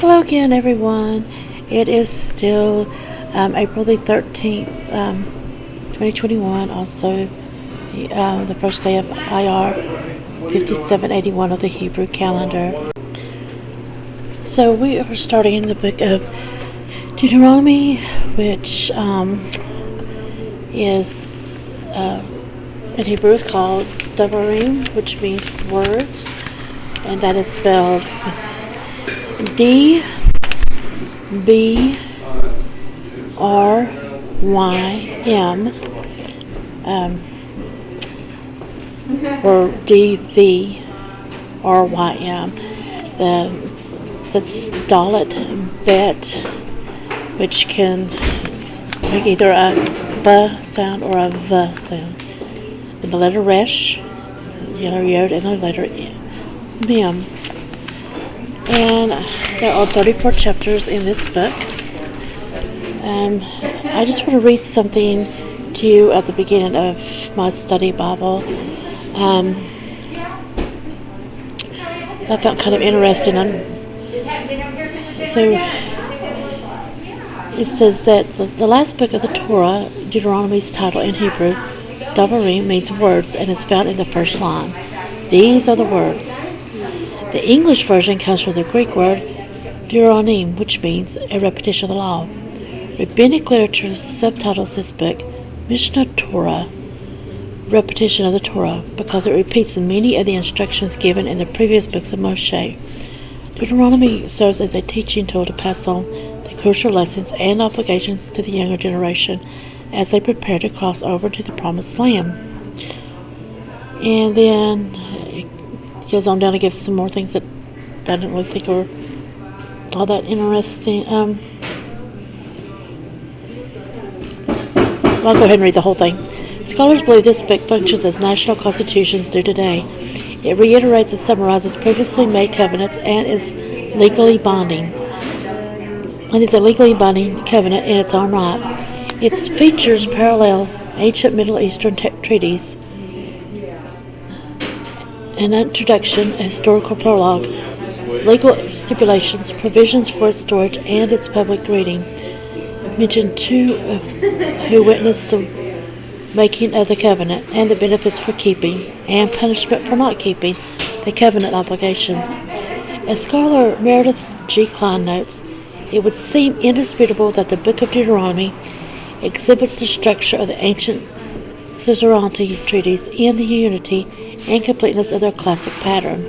Hello again, everyone. It is still April the 13th, 2021, also the first day of IR 5781 of the Hebrew calendar. So we are starting in the book of Deuteronomy, which is in Hebrew is called Devarim, which means words, and that is spelled with D-B-R-Y-M, or D-V-R-Y-M. That's Dalet Bet, which can make either a B sound or a V sound. And the letter Resh, the letter Yod, and the letter Mem. And there are 34 chapters in this book. I just want to read something to you at the beginning of my study Bible. I felt kind of interesting. So it says that the last book of the Torah, Deuteronomy's title in Hebrew, Devarim, means words, and is found in the first line. These are the words. The English version comes from the Greek word Deuteronomy, which means a repetition of the law. Rabbinic literature subtitles this book Mishnah Torah, repetition of the Torah, because it repeats many of the instructions given in the previous books of Moshe. Deuteronomy serves as a teaching tool to pass on the crucial lessons and obligations to the younger generation as they prepare to cross over to the Promised Land. And then it goes on down to give some more things that I didn't really think were all that interesting. I'll go ahead and read the whole thing. Scholars believe this book functions as national constitutions do today. It reiterates and summarizes previously made covenants and is legally binding. It is a legally binding covenant in its own right. Its features parallel ancient Middle Eastern treaties. An introduction, a historical prologue, legal stipulations, provisions for its storage, and its public reading. Mention two who witnessed the making of the covenant and the benefits for keeping and punishment for not keeping the covenant obligations. As scholar Meredith G. Klein notes, it would seem indisputable that the book of Deuteronomy exhibits the structure of the ancient suzerainty treaties in the unity and completeness of their classic pattern.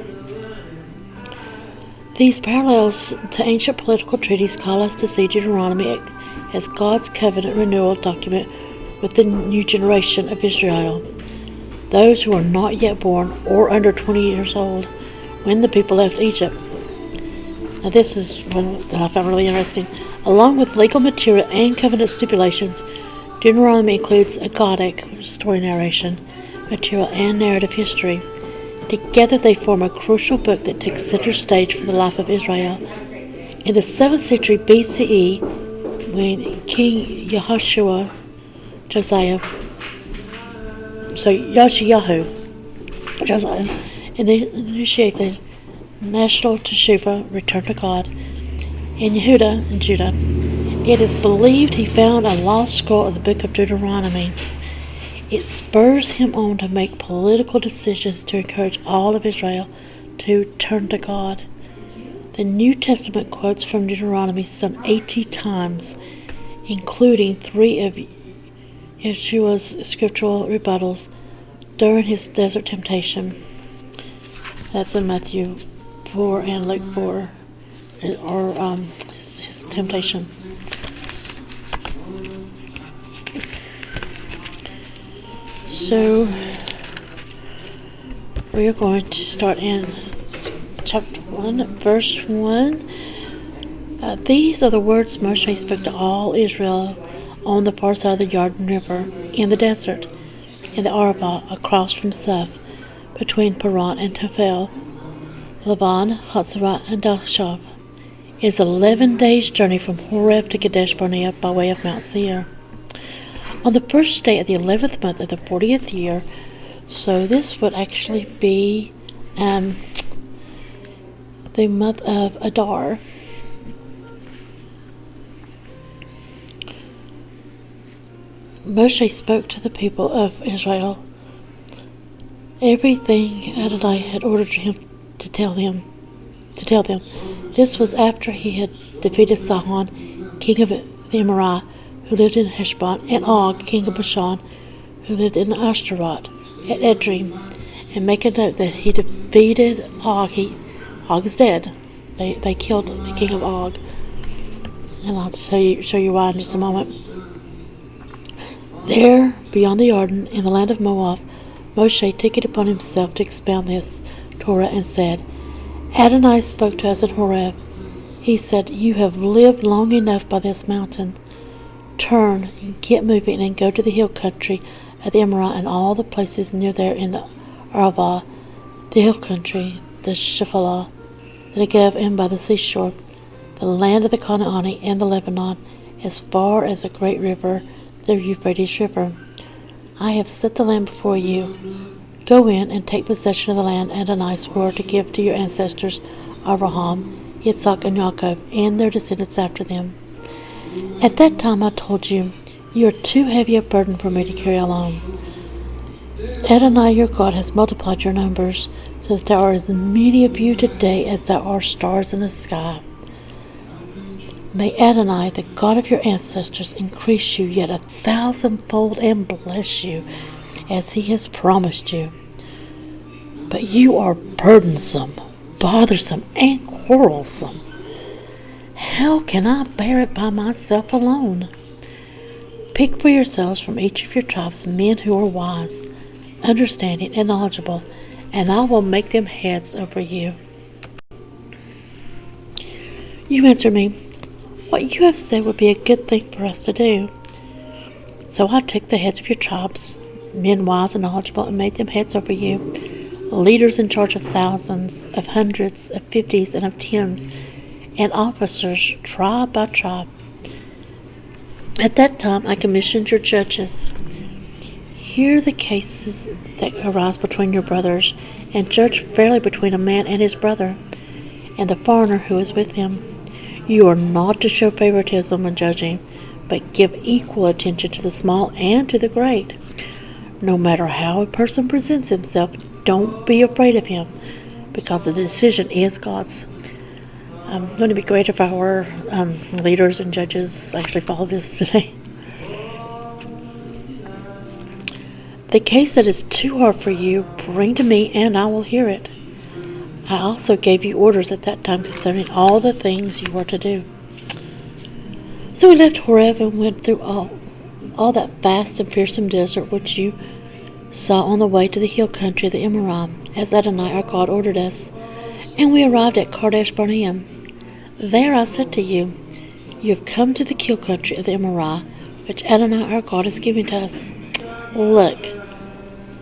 These parallels to ancient political treaties call us to see Deuteronomy as God's covenant renewal document with the new generation of Israel, those who are not yet born or under 20 years old when the people left Egypt. Now this is one that I found really interesting. Along with legal material and covenant stipulations, Deuteronomy includes agadic, story narration, material, and narrative history. Together they form a crucial book that takes center stage for the life of Israel. In the 7th century BCE, when King Yoshiyahu initiates a national teshuvah, return to God, in Yehuda and Judah, it is believed he found a lost scroll of the book of Deuteronomy. It spurs him on to make political decisions to encourage all of Israel to turn to God. The New Testament quotes from Deuteronomy some 80 times, including 3 of Yeshua's scriptural rebuttals during his desert temptation. That's in Matthew 4 and Luke 4, or his temptation. So we are going to start in chapter 1, verse 1. These are the words Moshe spoke to all Israel on the far side of the Jordan River, in the desert, in the Arabah, across from Seth, between Paran and Tafel, Lavan, Hatzerah, and Dashav. It is 11 days' journey from Horeb to Kadesh Barnea by way of Mount Seir. On the first day of the 11th month of the 40th year, so this would actually be the month of Adar, Moshe spoke to the people of Israel everything Adonai had ordered him to tell them. This was after he had defeated Sihon, king of the Amorite, who lived in Heshbon, and Og, king of Bashan, who lived in Ashtaroth, at Edrei. And make a note that he defeated Og. Og is dead. They killed the king of Og. And I'll show you why in just a moment. There, beyond the Jordan, in the land of Moab, Moshe took it upon himself to expound this Torah and said, Adonai spoke to us in Horeb. He said, You have lived long enough by this mountain. Turn and get moving and go to the hill country of the Amorite and all the places near there in the Arava, the hill country, the Shephelah, the Negev, and by the seashore, the land of the Canaanite and the Lebanon, as far as the great river, the Euphrates River. I have set the land before you. Go in and take possession of the land Adonai swore to give to your ancestors Abraham, Yitzhak, and Yaakov, and their descendants after them. At that time I told you, You are too heavy a burden for me to carry alone. Adonai your God has multiplied your numbers, so that there are as many of you today as there are stars in the sky. May Adonai, the God of your ancestors, increase you yet 1,000-fold and bless you, as he has promised you. But you are burdensome, bothersome, and quarrelsome. How can I bear it by myself alone? Pick for yourselves from each of your tribes men who are wise, understanding, and knowledgeable, and I will make them heads over you. You answered me, What you have said would be a good thing for us to do. So I took the heads of your tribes, men wise and knowledgeable, and made them heads over you, leaders in charge of thousands, of hundreds, of fifties, and of tens, and officers tribe by tribe. At that time I commissioned your judges. Hear the cases that arise between your brothers, and judge fairly between a man and his brother, and the foreigner who is with him. You are not to show favoritism when judging, but give equal attention to the small and to the great. No matter how a person presents himself, don't be afraid of him, because the decision is God's. Wouldn't it be great if our leaders and judges actually follow this today? The case that is too hard for you, bring to me, and I will hear it. I also gave you orders at that time concerning all the things you were to do. So we left Horeb and went through all that vast and fearsome desert which you saw on the way to the hill country of the Amorite, as Adonai our God ordered us. And we arrived at Kadesh Barnea. There I said to you, You have come to the hill country of the Amorite, which Adonai our God is giving to us. Look,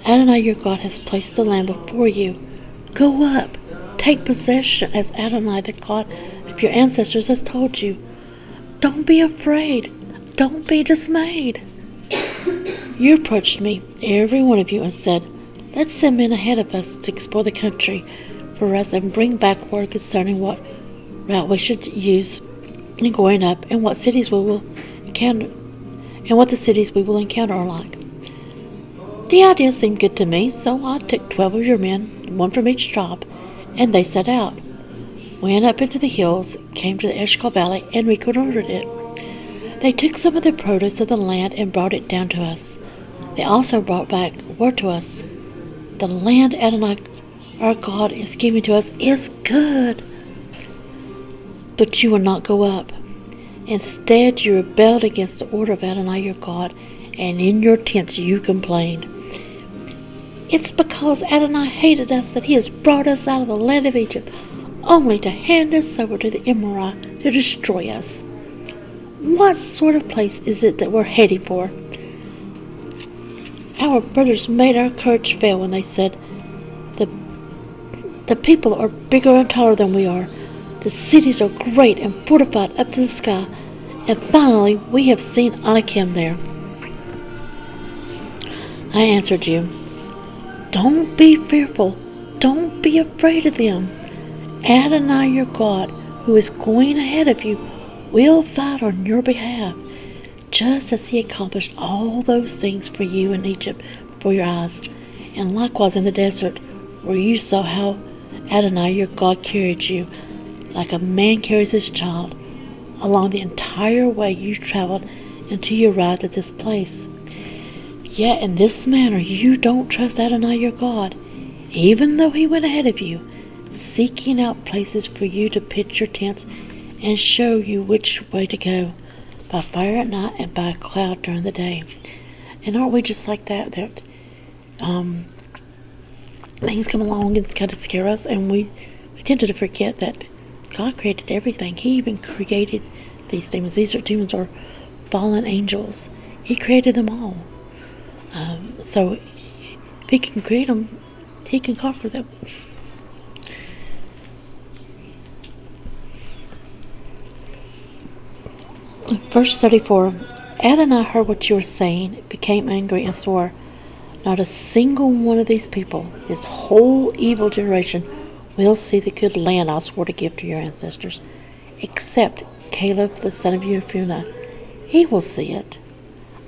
Adonai your God has placed the land before you. Go up, take possession, as Adonai the God of your ancestors has told you. Don't be afraid. Don't be dismayed. You approached me, every one of you, and said, Let's send men ahead of us to explore the country for us and bring back word concerning what route we should use in going up, and what cities we will encounter, and what the cities we will encounter are like. The idea seemed good to me, so I took 12 of your men, one from each tribe, and they set out, went up into the hills, came to the Eshcol Valley, and reconnoitered it. They took some of the produce of the land and brought it down to us. They also brought back word to us, The land Adonai our God is giving to us is good. But you will not go up. Instead, you rebelled against the order of Adonai your God, and in your tents you complained. It's because Adonai hated us that he has brought us out of the land of Egypt, only to hand us over to the Amorite to destroy us. What sort of place is it that we're heading for? Our brothers made our courage fail when they said, The people are bigger and taller than we are. The cities are great and fortified up to the sky. And finally, we have seen Anakim there. I answered you, Don't be fearful. Don't be afraid of them. Adonai your God, who is going ahead of you, will fight on your behalf. just as he accomplished all those things for you in Egypt before your eyes, and likewise in the desert, where you saw how Adonai your God carried you, like a man carries his child, along the entire way you traveled until you arrived at this place. Yet in this manner you don't trust Adonai your God, even though he went ahead of you, seeking out places for you to pitch your tents and show you which way to go, by fire at night and by a cloud during the day. And aren't we just like that? That things come along and kind of scare us, and we tend to forget that God created everything. He even created these demons. These demons are fallen angels. He created them all. So if he can create them, he can conquer them. Verse 34, Adonai heard what you were saying, became angry, and swore, not a single one of these people, this whole evil generation, will see the good land I swore to give to your ancestors, except Caleb the son of Jephunneh. He will see it.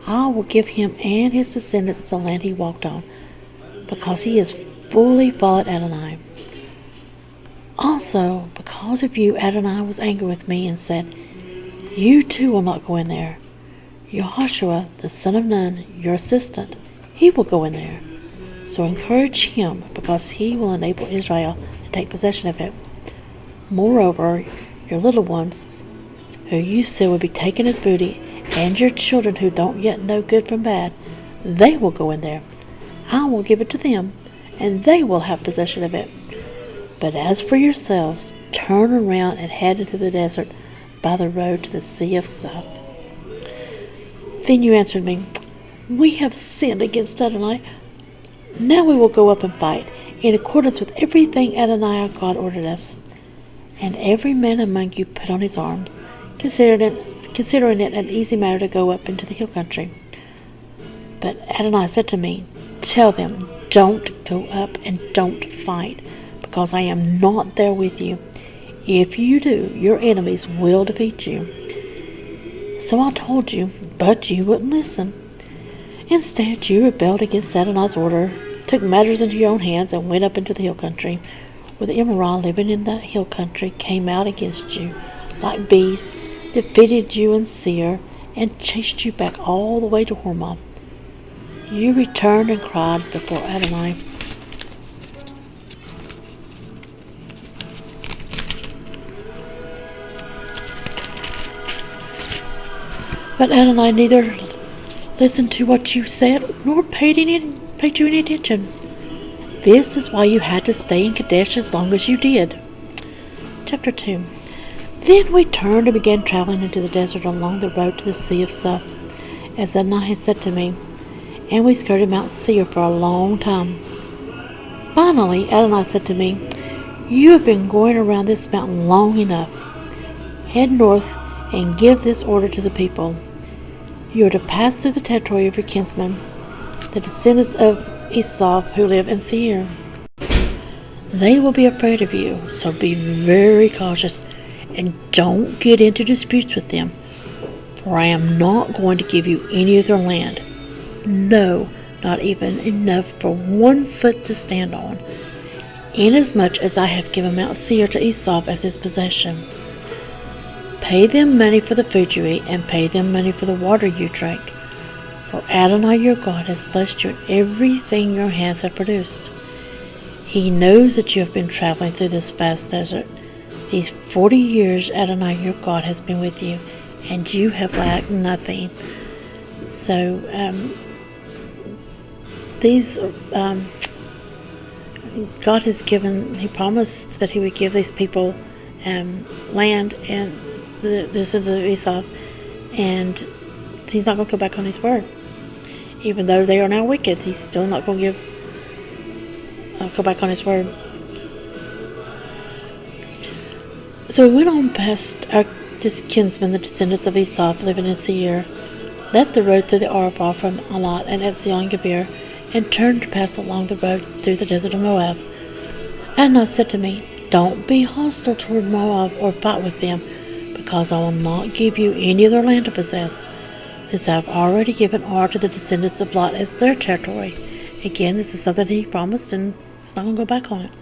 I will give him and his descendants the land he walked on, because he has fully followed Adonai. Also, because of you, Adonai was angry with me and said, you too will not go in there. Yehoshua, the son of Nun, your assistant, he will go in there. So encourage him, because he will enable Israel to take possession of it. Moreover, your little ones, who you said would be taken as booty, and your children who don't yet know good from bad, they will go in there. I will give it to them, and they will have possession of it. But as for yourselves, turn around and head into the desert by the road to the Sea of Suf. Then you answered me, we have sinned against Adonai. Now we will go up and fight, in accordance with everything Adonai our God ordered us. And every man among you put on his arms, considering it an easy matter to go up into the hill country. But Adonai said to me, tell them, don't go up and don't fight, because I am not there with you. If you do, your enemies will defeat you. So I told you, but you wouldn't listen. Instead, you rebelled against Adonai's order, took matters into your own hands, and went up into the hill country, where the Emorah living in that hill country came out against you like bees, defeated you in Seir, and chased you back all the way to Hormah. You returned and cried before Adonai. But Adonai neither listened to what you said, nor paid you any attention. This is why you had to stay in Kadesh as long as you did. Chapter 2. Then we turned and began traveling into the desert along the road to the Sea of Suf, as Adonai had said to me, and we skirted Mount Seir for a long time. Finally, Adonai said to me, you have been going around this mountain long enough. Head north and give this order to the people. You are to pass through the territory of your kinsmen, the descendants of Esau who live in Seir. They will be afraid of you, so be very cautious and don't get into disputes with them, for I am not going to give you any of their land. No, not even enough for 1 foot to stand on, inasmuch as I have given Mount Seir to Esau as his possession. Pay them money for the food you eat, and pay them money for the water you drink, for Adonai your God has blessed you in everything your hands have produced. He knows that you have been traveling through this vast desert. These 40 years Adonai your God has been with you, and you have lacked nothing. So, God has given, he promised that he would give these people land and the descendants of Esau, and he's not going to go back on his word. Even though they are now wicked, he's still not going to go back on his word. So we went on past our kinsmen, the descendants of Esau, living in Seir, left the road through the Arabah from Alat and Etzion-Geber, and turned to pass along the road through the desert of Moab. Adonai said to me, don't be hostile toward Moab or fight with them, because I will not give you any of their land to possess. since I have already given Ar to the descendants of Lot as their territory. Again, this is something he promised, and he's not going to go back on it.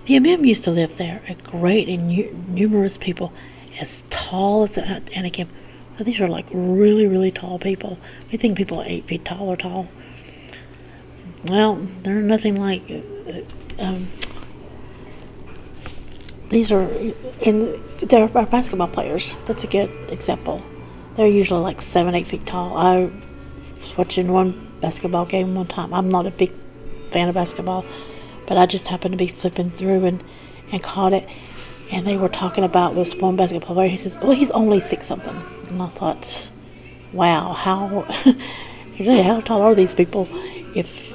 The Emim used to live there, a great and numerous people, as tall as Anakim. So these are like really, really tall people. We think people 8 feet tall are tall. Well, they're nothing like. These are they're basketball players. That's a good example. They're usually like 7, 8 feet tall. I was watching one basketball game one time. I'm not a big fan of basketball, but I just happened to be flipping through and caught it. And they were talking about this one basketball player. He says, well, he's only 6 something. And I thought, wow, how tall are these people if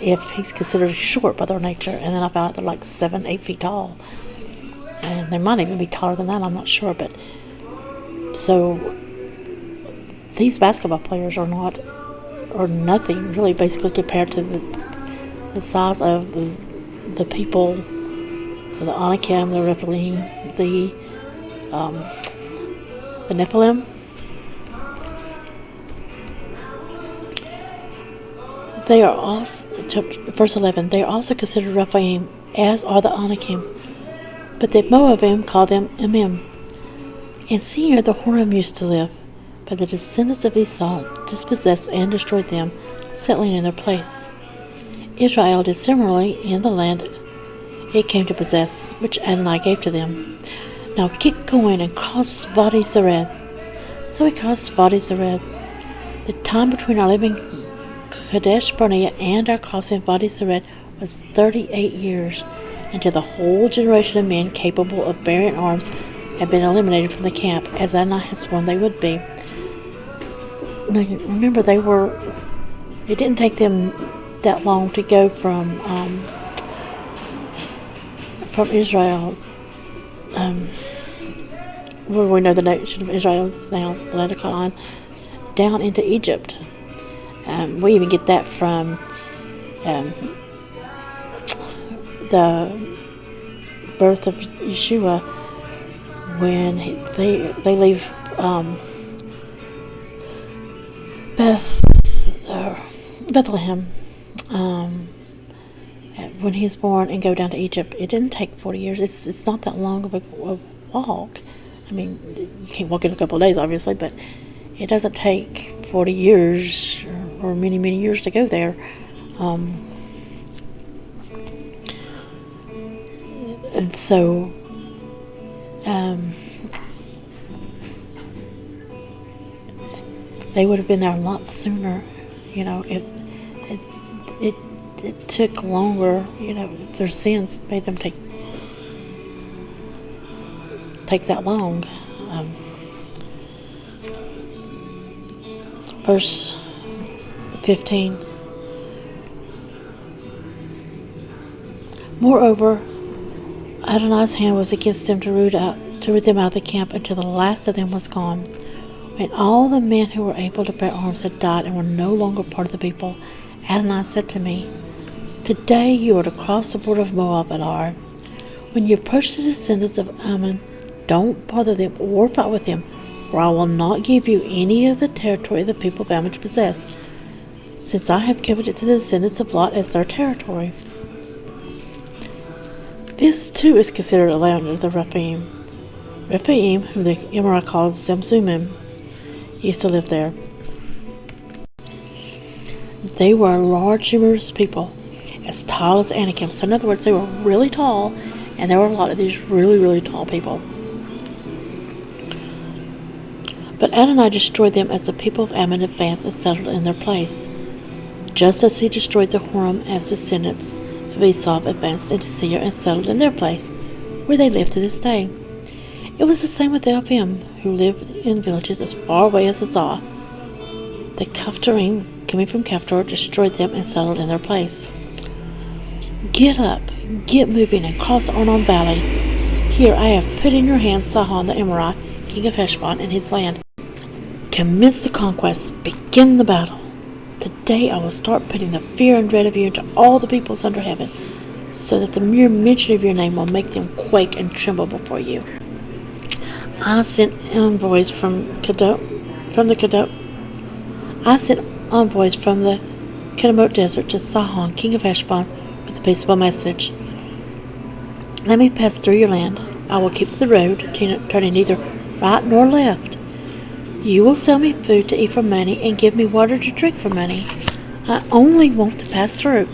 he's considered short by their nature? And then I found out they're like 7, 8 feet tall. And they might even be taller than that, I'm not sure. But so these basketball players are nothing really, basically, compared to the size of the people, the Anakim, the Rephaim, the Nephilim. They are also, verse 11, they are also considered Rephaim, as are the Anakim. But the Moabim call them Emim. In Seir the Horim used to live, but the descendants of Esau dispossessed and destroyed them, settling in their place. Israel did similarly in the land it came to possess, which Adonai gave to them. Now get going and cross Vadi Zered. So we crossed Vadi Zered. The time between our leaving Kadesh Barnea and our crossing Vadi Zered was 38 years, until the whole generation of men capable of bearing arms had been eliminated from the camp, as Adonai had sworn they would be. Now, remember, it didn't take them that long to go from Israel, where we know the nation of Israel is now, the land of Canaan, down into Egypt. We even get that from the birth of Yeshua, when they leave Bethlehem when he was born, and go down to Egypt. It didn't take 40 years. It's not that long of a walk. I mean, you can't walk in a couple of days, obviously, but it doesn't take 40 years or many, many years to go there. And so they would have been there a lot sooner. You know, it took longer. You know, their sins made them take that long. Verse 15. Moreover, Adonai's hand was against them to root them out of the camp until the last of them was gone. When all the men who were able to bear arms had died and were no longer part of the people, Adonai said to me, "Today you are to cross the border of Moab at Ar. When you approach the descendants of Ammon, don't bother them or fight with them, for I will not give you any of the territory of the people of Ammon to possess, since I have given it to the descendants of Lot as their territory." This too is considered a land of the Rephaim. Rephaim, whom the Emorah calls Zemzumim, used to live there. They were a large, numerous people, as tall as Anakim. So in other words, they were really tall, and there were a lot of these really, really tall people. But Adonai destroyed them as the people of Ammon advanced and settled in their place, just as he destroyed the Horim as descendants of Esau advanced into Seir and settled in their place, where they live to this day. It was the same with the Avim, who lived in villages as far away as Azah. The Kaphtorim, coming from Kaphtor, destroyed them and settled in their place. Get up, get moving, and cross the Arnon Valley. Here I have put in your hands Sihon the Amorite, king of Heshbon, and his land. Commence the conquest, begin the battle. Today I will start putting the fear and dread of you into all the peoples under heaven, so that the mere mention of your name will make them quake and tremble before you. I sent envoys from the I sent envoys from the Kedemoth Desert to Sihon, king of Heshbon, with a peaceable message. Let me pass through your land. I will keep the road, turning neither right nor left. You will sell me food to eat for money and give me water to drink for money. I only want to pass through.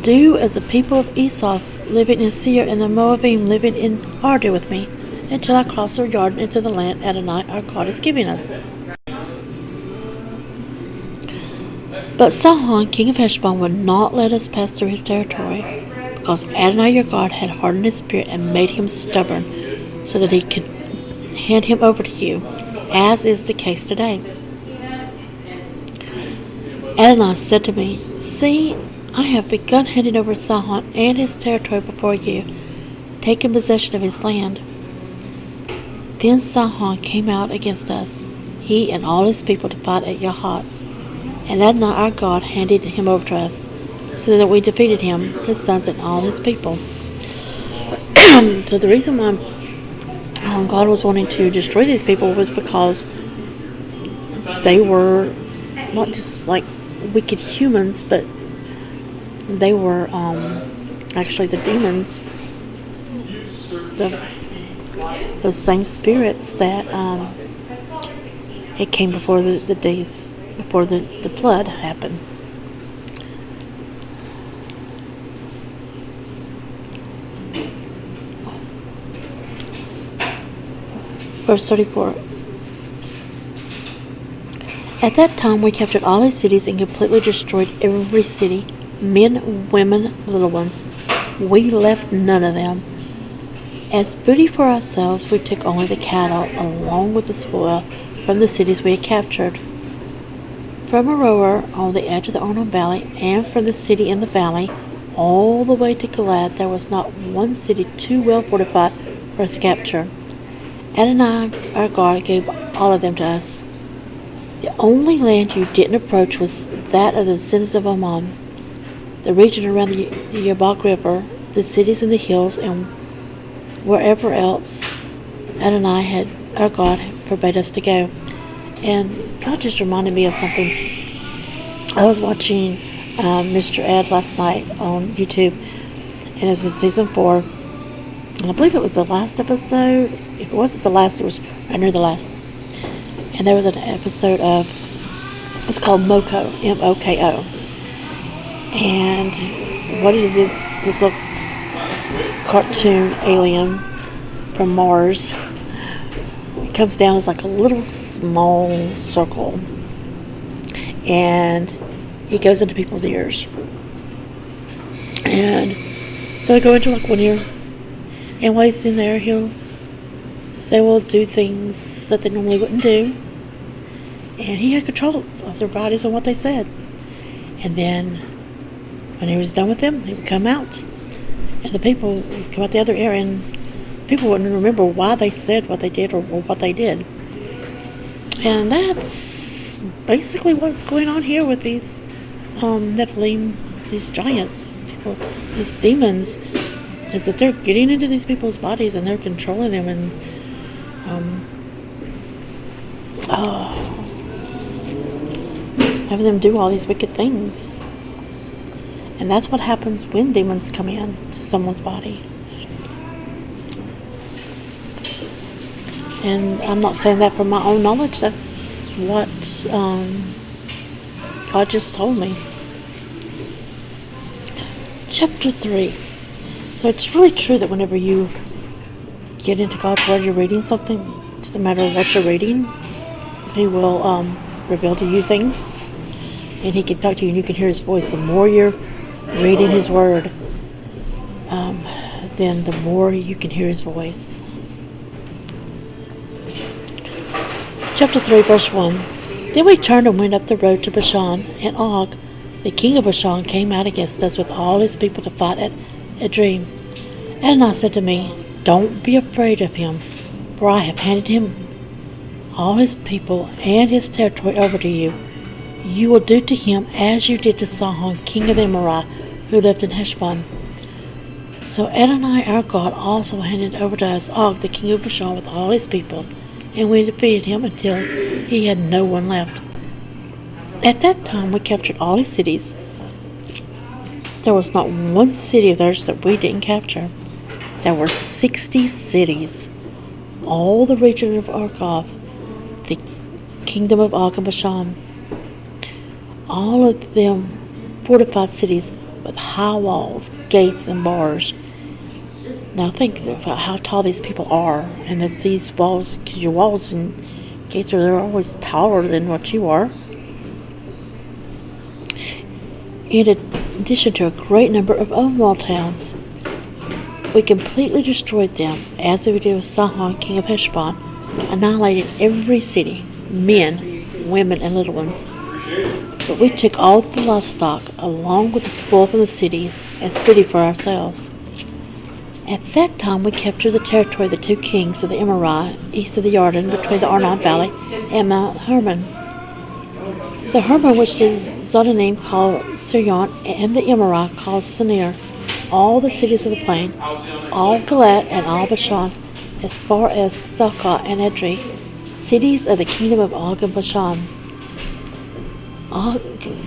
Do as the people of Esau living in Seir and the Moabim living in Ar do with me, until I cross the Jordan into the land Adonai our God is giving us. But Sihon, king of Heshbon, would not let us pass through his territory, because Adonai your God had hardened his spirit and made him stubborn, so that he could hand him over to you, as is the case today. Adonai said to me, See, I have begun handing over Sihon and his territory before you, taking possession of his land. Then Sihon came out against us, he and all his people, to fight at Yahatz. And Adonai our God handed him over to us, so that we defeated him, his sons, and all his people. So the reason why God was wanting to destroy these people was because they were not just like wicked humans, but they were actually the demons, those same spirits that it came before the days before the flood happened. Verse 34. At that time we captured all his cities and completely destroyed every city, men, women, little ones. We left none of them. As booty for ourselves, we took only the cattle, along with the spoil from the cities we had captured. From Aroer on the edge of the Arnon Valley, and from the city in the valley, all the way to Gilad, there was not one city too well fortified for us to capture. Adonai, our God, gave all of them to us. The only land you didn't approach was that of the descendants of Ammon, the region around the Yabok River, the cities in the hills, and wherever else Adonai, our God, forbade us to go. And God just reminded me of something. I was watching Mr. Ed last night on YouTube, and it was in season 4, and I believe it was the last episode. If it wasn't the last, it was right near the last. And there was an episode of, it's called Moko, M-O-K-O. And what it is this little cartoon alien from Mars. It comes down as like a little small circle, and he goes into people's ears. And so I go into like one ear, and while he's in there, they will do things that they normally wouldn't do, and he had control of their bodies and what they said. And then when he was done with them, he would come out, and the people would come out the other ear, and people wouldn't remember why they said what they did or what they did. And that's basically what's going on here with these Nephilim, these giants, people, these demons, is that they're getting into these people's bodies and they're controlling them and having them do all these wicked things. And that's what happens when demons come in to someone's body. And I'm not saying that from my own knowledge. That's what God just told me. Chapter 3. So it's really true that whenever you get into God's Word, you're reading something, it doesn't matter what you're reading, He will reveal to you things. And He can talk to you and you can hear His voice. The more you're reading His Word, then the more you can hear His voice. Chapter 3, verse 1. Then we turned and went up the road to Bashan, and Og, the king of Bashan, came out against us with all his people to fight at Edrei. Adonai said to me, Don't be afraid of him, for I have handed him, all his people, and his territory over to you. You will do to him as you did to Sihon, king of Amorah, who lived in Heshbon. So Adonai our God also handed over to us Og, the king of Bashan, with all his people, and we defeated him until he had no one left. At that time, we captured all his cities. There was not one city of theirs that we didn't capture. There were 60 cities. All the region of Argob, the kingdom of Og and Bashan. All of them fortified cities with high walls, gates, and bars. Now think about how tall these people are, and that these walls, because your walls and gates they're always taller than what you are. In addition to a great number of unwalled towns, we completely destroyed them, as we did with Sihon, king of Heshbon, annihilating every city, men, women, and little ones. But we took all the livestock, along with the spoil from the cities, as booty for ourselves. At that time we captured the territory of the 2 kings of the Emorites, east of the Jordan, between the Arnon Valley and Mount Hermon. The Hermon, which is Zananim called Sirion, and the Emorite called Sinir, all the cities of the plain, all Gilad and all Bashan, as far as Salcah and Edrei, cities of the kingdom of Og and Bashan. Og,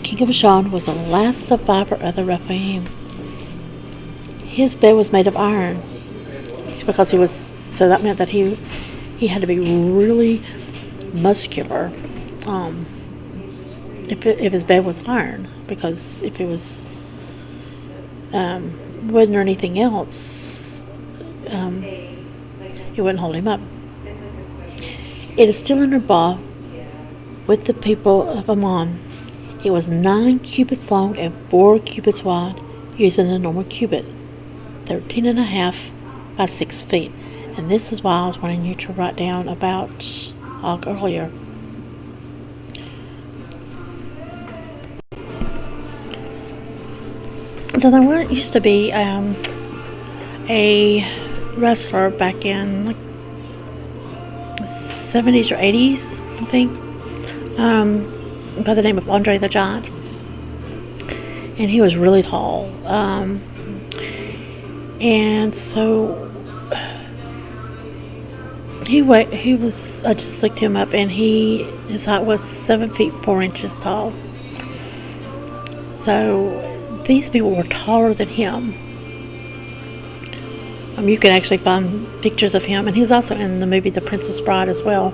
king of Bashan, was the last survivor of the Rephaim. His bed was made of iron. It's because so that meant that he had to be really muscular. If his bed was iron, because if it was wooden or anything else, it wouldn't hold him up. It is still in Rabbah with the people of Ammon. It was 9 cubits long and 4 cubits wide, using a normal cubit, 13.5 by 6 feet. And this is why I was wanting you to write down about Og earlier. So there used to be a wrestler back in like the 70s or 80s, I think, by the name of Andre the Giant, and he was really tall, and so he was. I just looked him up, and his height was 7 feet 4 inches tall. So these people were taller than him. You can actually find pictures of him, and he's also in the movie The Princess Bride as well.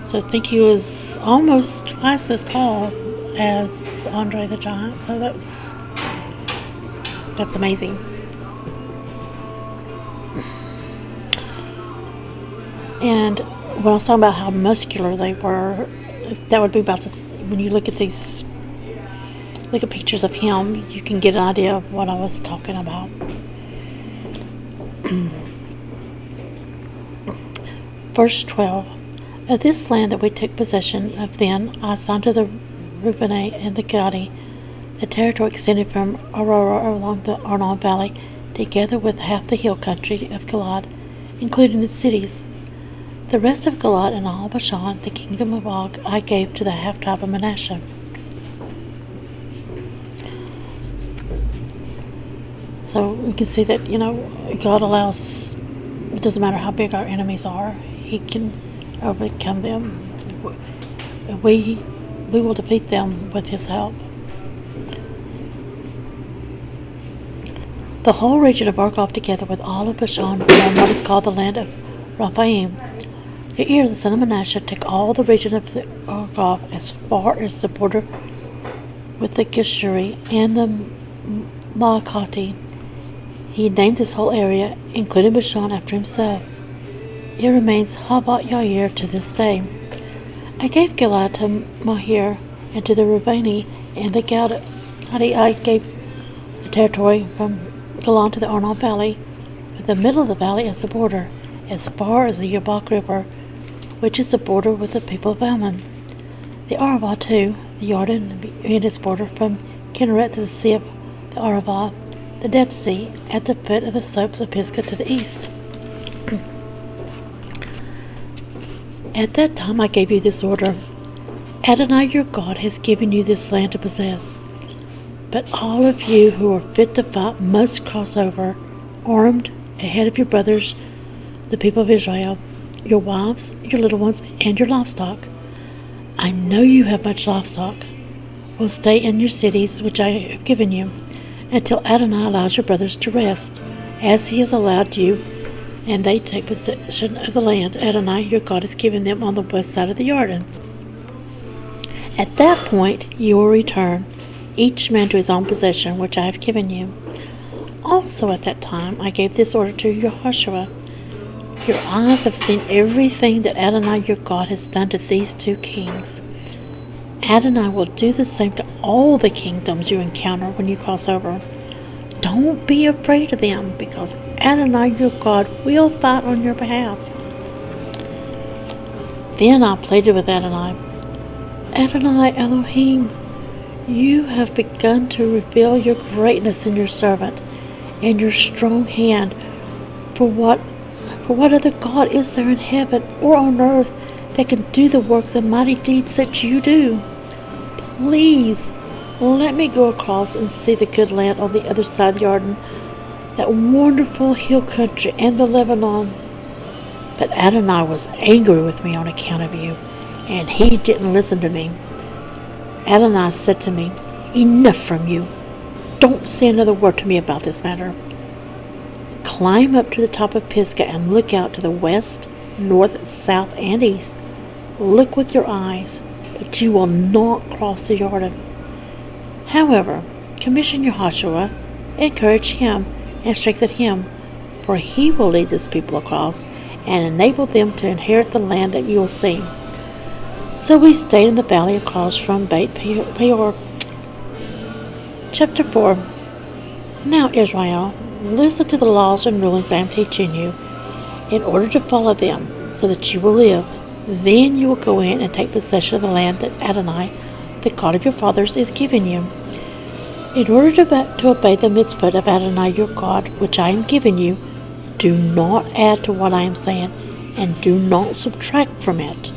So I think he was almost twice as tall as Andre the Giant. So that's amazing. And when I was talking about how muscular they were, that would be about this. When you look at pictures of him, you can get an idea of what I was talking about. Verse 12. Of this land that we took possession of then, I assigned to the Reubenite and the Gadi. The territory extended from Aurora along the Arnon Valley, together with half the hill country of Gilad, including its cities. The rest of Gilad and all Bashan, the kingdom of Og, I gave to the half-tribe of Manasseh. So we can see that, God allows, it doesn't matter how big our enemies are, He can overcome them. We will defeat them with His help. The whole region of Argob, together with all of Bashan, formed what is called the land of Rephaim. Yair, the son of Manasseh, took all the region of the Argob as far as the border with the Geshuri and the Maacati. He named this whole area, including Bashan, after himself. It remains Habat Yair to this day. I gave Gilad to Mahir, and to the Reubeni and the Gadi I gave the territory from Golan to the Arnon Valley, with the middle of the valley as the border, as far as the Yabok River, which is the border with the people of Ammon. The Arava too, the Jordan and its border from Kinneret to the Sea of the Arava, the Dead Sea, at the foot of the slopes of Pisgah to the east. At that time I gave you this order. Adonai your God has given you this land to possess. But all of you who are fit to fight must cross over, armed, ahead of your brothers, the people of Israel, your wives, your little ones, and your livestock. I know you have much livestock. Will stay in your cities which I have given you, until Adonai allows your brothers to rest, as he has allowed you, and they take possession of the land Adonai your God has given them on the west side of the Jordan. At that point you will return, each man to his own possession which I have given you. Also at that time I gave this order to Yehoshua. Your eyes have seen everything that Adonai your God has done to these two kings. Adonai will do the same to all the kingdoms you encounter when you cross over. Don't be afraid of them, because Adonai your God will fight on your behalf. Then I pleaded with Adonai, Adonai Elohim, you have begun to reveal your greatness in your servant, and your strong hand. For what other God is there in heaven or on earth that can do the works and mighty deeds that you do? Please, let me go across and see the good land on the other side of the Jordan, that wonderful hill country and the Lebanon. But Adonai was angry with me on account of you, and he didn't listen to me. Adonai said to me, Enough from you. Don't say another word to me about this matter. Climb up to the top of Pisgah and look out to the west, north, south, and east. Look with your eyes, but you will not cross the Jordan. However, commission Yehoshua, encourage him, and strengthen him, for he will lead this people across and enable them to inherit the land that you will see. So we stayed in the valley across from Beit Peor. Chapter 4. Now, Israel, listen to the laws and rulings I am teaching you, in order to follow them, so that you will live. Then you will go in and take possession of the land that Adonai, the God of your fathers, is giving you. In order to obey the mitzvot of Adonai your God, which I am giving you, do not add to what I am saying, and do not subtract from it.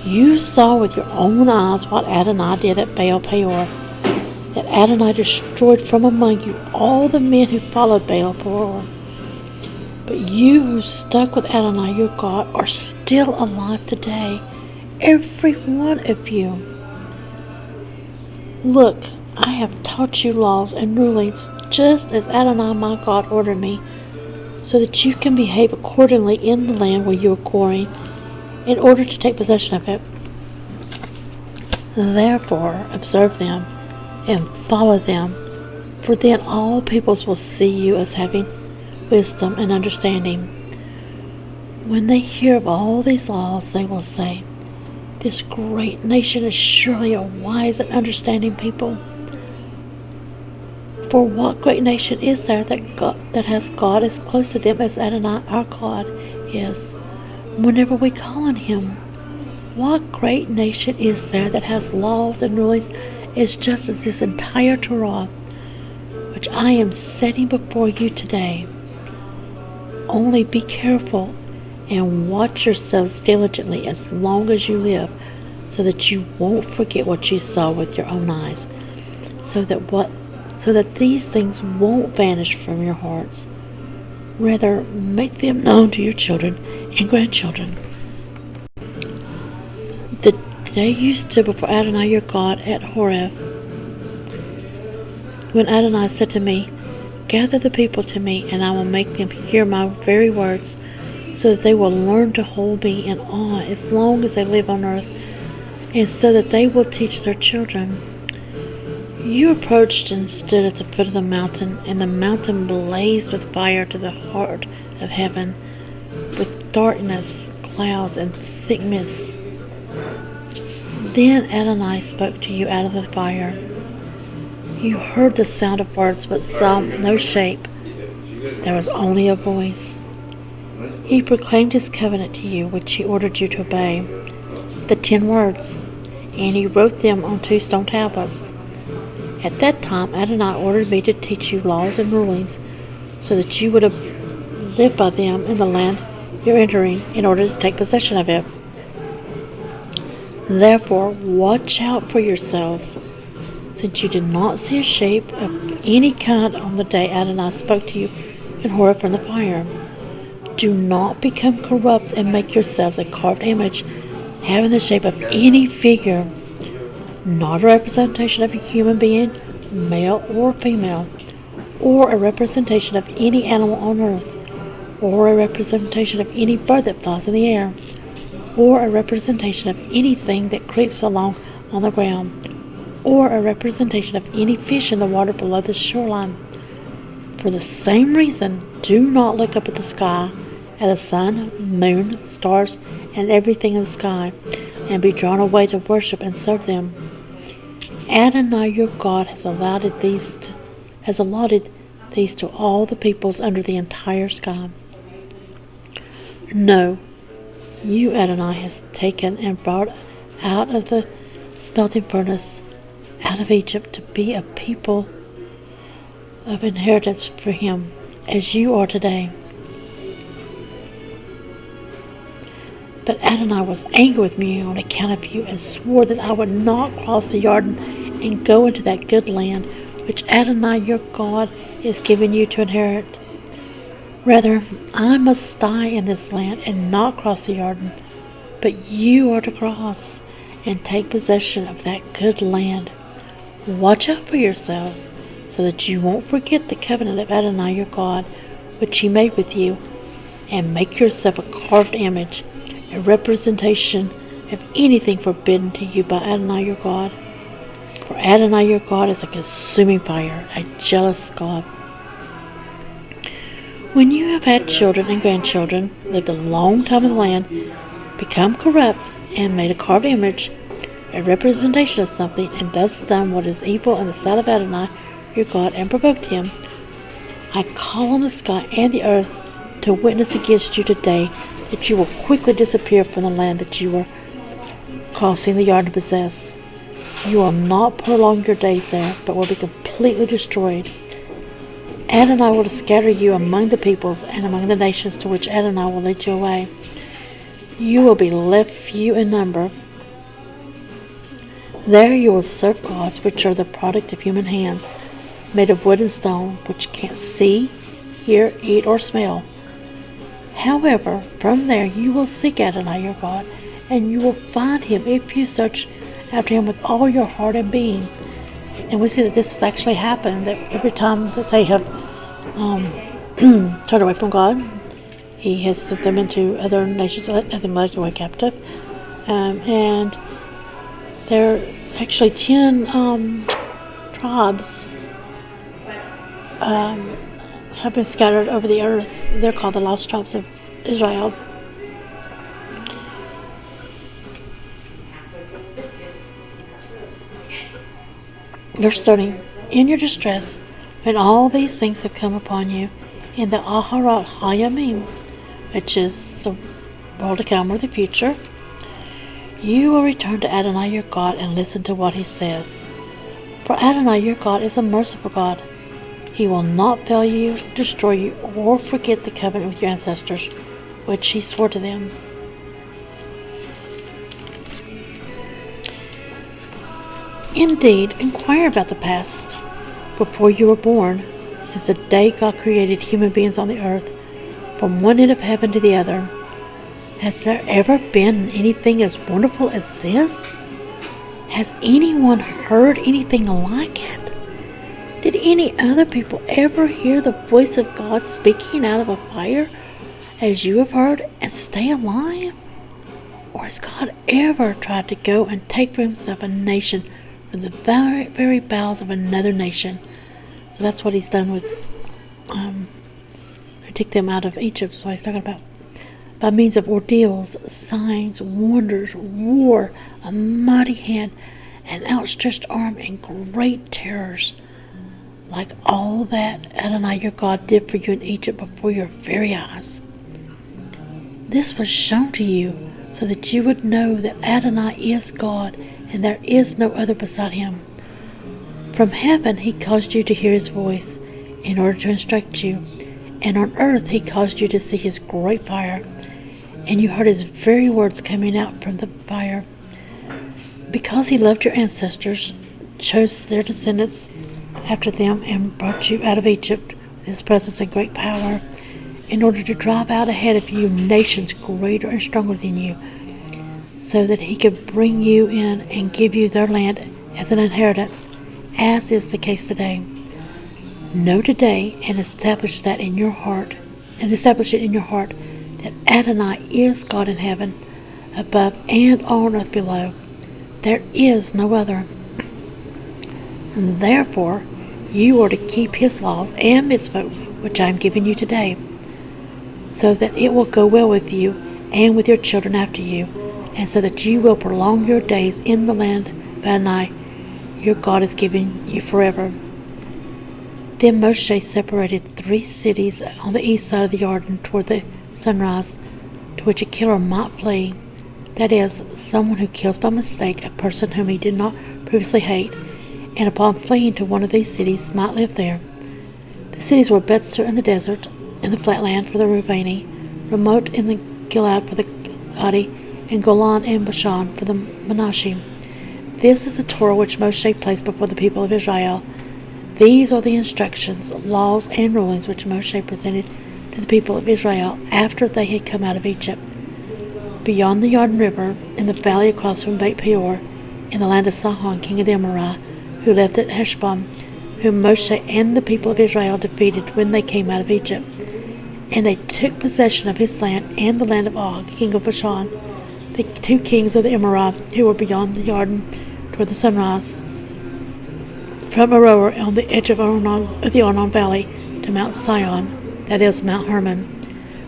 You saw with your own eyes what Adonai did at Baal Peor, that Adonai destroyed from among you all the men who followed Baal Peor. But you who stuck with Adonai your God are still alive today, every one of you. Look, I have taught you laws and rulings, just as Adonai my God ordered me, so that you can behave accordingly in the land where you are going, in order to take possession of it. Therefore, observe them and follow them, for then all peoples will see you as having wisdom and understanding. When they hear of all these laws, they will say, This great nation is surely a wise and understanding people. For what great nation is there that has God as close to them as Adonai our God is, whenever we call on him? What great nation is there that has laws and rulings as just as this entire Torah, which I am setting before you today? Only be careful and watch yourselves diligently as long as you live, so that you won't forget what you saw with your own eyes, so that these things won't vanish from your hearts. Rather, make them known to your children and grandchildren. The day you stood before Adonai your God at Horeb, when Adonai said to me, Gather the people to me, and I will make them hear my very words, so that they will learn to hold me in awe as long as they live on earth, and so that they will teach their children. You approached and stood at the foot of the mountain, and the mountain blazed with fire to the heart of heaven, with darkness, clouds, and thick mist. Then Adonai spoke to you out of the fire. You heard the sound of words, but saw no shape. There was only a voice. He proclaimed his covenant to you, which he ordered you to obey, the 10 words, and he wrote them on 2 stone tablets. At that time Adonai ordered me to teach you laws and rulings, so that you would live by them in the land you're entering, in order to take possession of it. Therefore, watch out for yourselves. since you did not see a shape of any kind on the day Adonai spoke to you in horror from the fire. Do not become corrupt and make yourselves a carved image having the shape of any figure, not a representation of a human being, male or female, or a representation of any animal on earth, or a representation of any bird that flies in the air, or a representation of anything that creeps along on the ground, or a representation of any fish in the water below the shoreline. For the same reason, do not look up at the sky, at the sun, moon, stars, and everything in the sky, and be drawn away to worship and serve them. Adonai your God has allotted these to all the peoples under the entire sky. No, you, Adonai, has taken and brought out of the smelting furnace, out of Egypt, to be a people of inheritance for him, as you are today. But Adonai was angry with me on account of you, and swore that I would not cross the Jordan and go into that good land which Adonai your God is giving you to inherit. Rather, I must die in this land and not cross the Jordan, but you are to cross and take possession of that good land. Watch out for yourselves, so that you won't forget the covenant of Adonai your God, which he made with you, and make yourself a carved image, a representation of anything forbidden to you by Adonai your God. For Adonai your God is a consuming fire, a jealous God. When you have had children and grandchildren, lived a long time in the land, become corrupt, and made a carved image, a representation of something, and thus done what is evil in the sight of Adonai your God, and provoked him, I call on the sky and the earth to witness against you today that you will quickly disappear from the land that you are crossing the Jordan to possess. You will not prolong your days there, but will be completely destroyed. Adonai will scatter you among the peoples and among the nations to which Adonai will lead you away. You will be left few in number. There you will serve gods which are the product of human hands, made of wood and stone, which can't see, hear, eat, or smell. However, from there you will seek Adonai your God, and you will find him if you search after him with all your heart and being. And we see that this has actually happened, that every time that they have turned away from God, he has sent them into other nations, let them led away captive. And there are actually 10 tribes have been scattered over the earth. They're called the lost tribes of Israel. Verse 30. In your distress, when all these things have come upon you, in the Aharat Hayamim, which is the world to come or the future, you will return to Adonai your God and listen to what he says. For Adonai your God is a merciful God. He will not fail you, destroy you, or forget the covenant with your ancestors, which he swore to them. Indeed, inquire about the past, before you were born, since the day God created human beings on the earth, from one end of heaven to the other. Has there ever been anything as wonderful as this? Has anyone heard anything like it? Did any other people ever hear the voice of God speaking out of a fire, as you have heard, and stay alive? Or has God ever tried to go and take for himself a nation from the very bowels of another nation? So that's what he's done with, take them out of Egypt. So he's talking about by means of ordeals, signs, wonders, war, a mighty hand, an outstretched arm, and great terrors, like all that Adonai your God did for you in Egypt before your very eyes. This was shown to you so that you would know that Adonai is God, and there is no other beside him. From heaven he caused you to hear his voice in order to instruct you, and on earth he caused you to see his great fire, and you heard his very words coming out from the fire. Because he loved your ancestors, chose their descendants after them and brought you out of Egypt with his presence and great power, in order to drive out ahead of you nations greater and stronger than you, so that he could bring you in and give you their land as an inheritance, as is the case today. Know today and establish it in your heart that Adonai is God in heaven above and on earth below. There is no other. And therefore, you are to keep his laws and mitzvot, which I am giving you today, so that it will go well with you and with your children after you, and so that you will prolong your days in the land of Adonai, your God is giving you forever. Then Moshe separated 3 cities on the east side of the Jordan toward the sunrise, to which a killer might flee, that is, someone who kills by mistake a person whom he did not previously hate, and upon fleeing to one of these cities might live there. The cities were Betzer in the desert, in the flatland for the Reuveni, remote in the Gilead for the Gadi, and Golan and Bashan for the Manasseh. This is the Torah which Moshe placed before the people of Israel. These are the instructions, laws, and rulings which Moshe presented to the people of Israel after they had come out of Egypt. Beyond the Jordan River, in the valley across from Beit Peor, in the land of Sihon, king of the Amorite, who lived at Heshbon, whom Moshe and the people of Israel defeated when they came out of Egypt. And they took possession of his land and the land of Og, king of Bashan, the 2 kings of the Amorite, who were beyond the Jordan toward the sunrise, from Aroer on the edge of the Arnon Valley to Mount Sion, that is, Mount Hermon,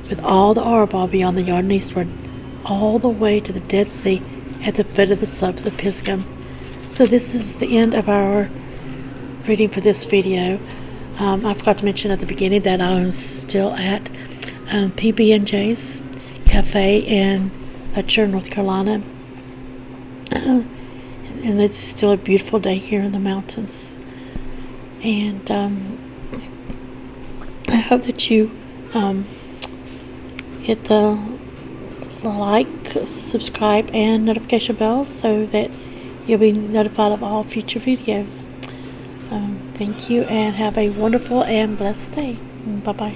with all the Arabah beyond the Jordan eastward, all the way to the Dead Sea at the foot of the slopes of Pisgah. So this is the end of our reading for this video. I forgot to mention at the beginning that I am still at PB&J's Cafe in Letcher, North Carolina. And it's still a beautiful day here in the mountains. And I hope that you hit the like, subscribe, and notification bell so that you'll be notified of all future videos. Thank you, and have a wonderful and blessed day. Bye-bye.